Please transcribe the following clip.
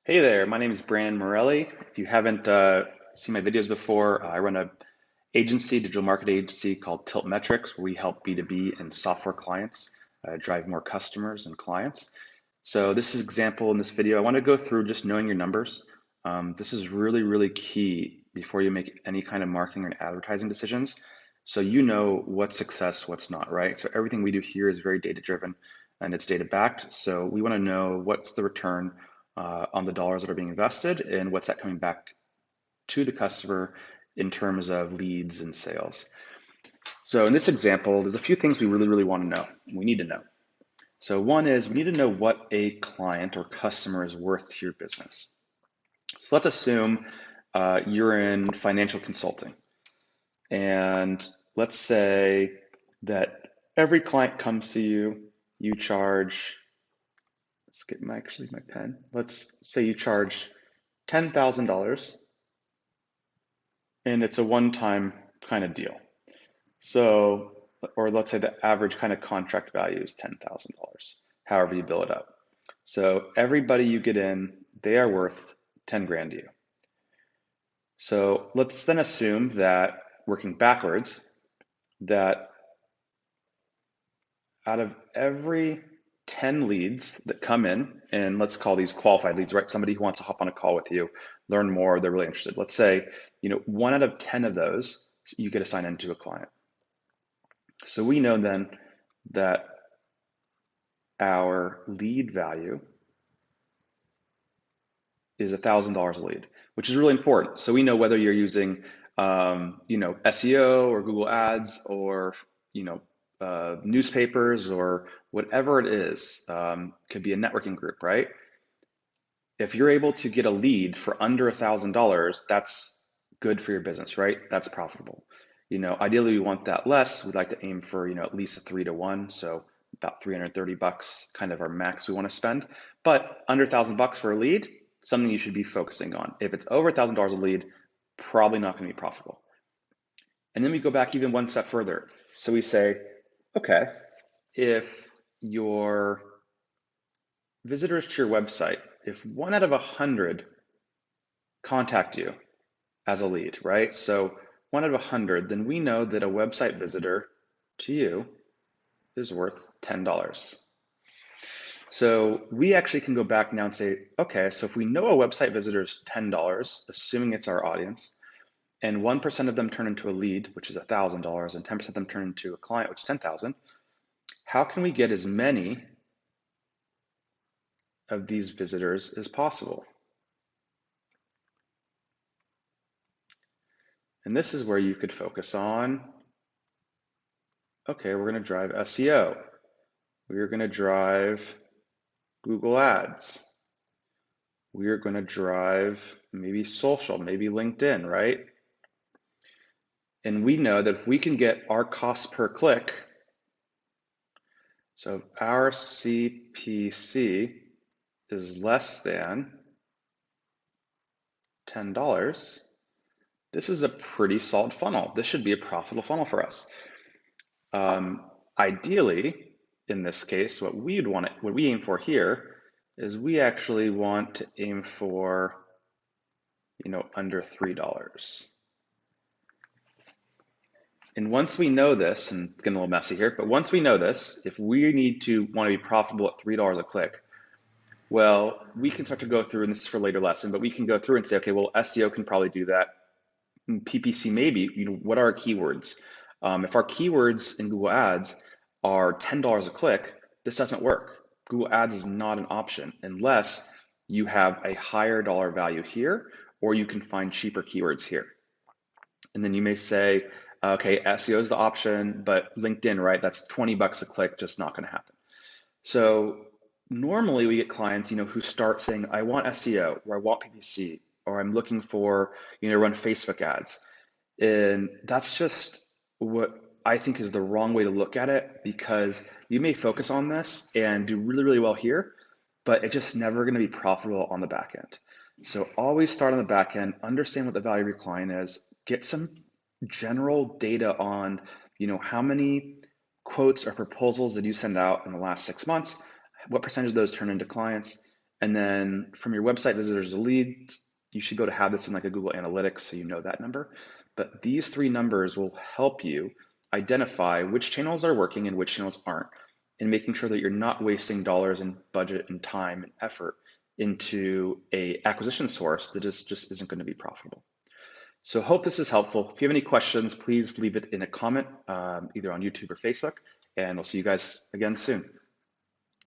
Hey there, my name is Brandon Morelli. If you haven't seen my videos before, I run a digital marketing agency called Tilt Metrics, where we help B2B and software clients drive more customers and clients. So this is example in this video. I want to go through just knowing your numbers. This is really, really key before you make any kind of marketing or advertising decisions. So you know what's success, what's not, right? So everything we do here is very data driven and it's data backed. So we want to know what's the return on the dollars that are being invested and what's that coming back to the customer in terms of leads and sales. So in this example, there's a few things we really, really want to know. We need to know. So one is we need to know what a client or customer is worth to your business. So let's assume you're in financial consulting. And let's say that every client comes to you, you charge, let's get my pen. Let's say you charge $10,000 and it's a one-time kind of deal. So, or let's say the average kind of contract value is $10,000, however you bill it up. So everybody you get in, they are worth 10 grand to you. So let's then assume that, working backwards, that out of every 10 leads that come in, and let's call these qualified leads, right? Somebody who wants to hop on a call with you, learn more, they're really interested. Let's say, 1 out of 10 of those you get assigned into a client. So we know then that our lead value is $1,000 a lead, which is really important. So we know whether you're using, SEO or Google Ads or, newspapers or whatever it is, could be a networking group, right? If you're able to get a lead for under $1,000, that's good for your business, right? That's profitable. Ideally we want that less. We'd like to aim for, at least a 3-to-1. So about 330 bucks, kind of our max we want to spend. But under $1,000 for a lead, something you should be focusing on. If it's over $1,000 a lead, probably not going to be profitable. And then we go back even one step further. So we say, okay, if your visitors to your website, if 1 out of 100 contact you as a lead, right? So 1 out of 100, then we know that a website visitor to you is worth $10. So we actually can go back now and say, okay, so if we know a website visitor is $10, assuming it's our audience, and 1% of them turn into a lead, which is $1,000, and 10% of them turn into a client, which is 10,000, how can we get as many of these visitors as possible? And this is where you could focus on, okay, we're going to drive SEO. We're going to drive Google Ads. We are going to drive maybe social, maybe LinkedIn, right? And we know that if we can get our cost per click, so if our CPC is less than $10, this is a pretty solid funnel. This should be a profitable funnel for us. Ideally, in this case, what we aim for here is we actually want to aim for, under $3. And once we know this, and it's getting a little messy here, but once we know this, if we want to be profitable at $3 a click, well, we can start to go through, and this is for a later lesson, but we can go through and say, okay, well, SEO can probably do that. PPC maybe, what are our keywords? If our keywords in Google Ads are $10 a click, this doesn't work. Google Ads is not an option unless you have a higher dollar value here, or you can find cheaper keywords here. And then you may say, okay, SEO is the option, but LinkedIn, right? That's 20 bucks a click, just not going to happen. So normally we get clients, who start saying, I want SEO, or I want PPC, or I'm looking for, run Facebook ads. And that's just what I think is the wrong way to look at it, because you may focus on this and do really, really well here, but it's just never going to be profitable on the back end. So always start on the back end, understand what the value of your client is, get some general data on, how many quotes or proposals did you send out in the last 6 months, what percentage of those turn into clients, And then from your website visitors to leads, you should go to have this in like a Google Analytics so you know that number. But these three numbers will help you identify which channels are working and which channels aren't, and making sure that you're not wasting dollars and budget and time and effort into a acquisition source that just isn't going to be profitable. So hope this is helpful. If you have any questions, please leave it in a comment, either on YouTube or Facebook, and we'll see you guys again soon.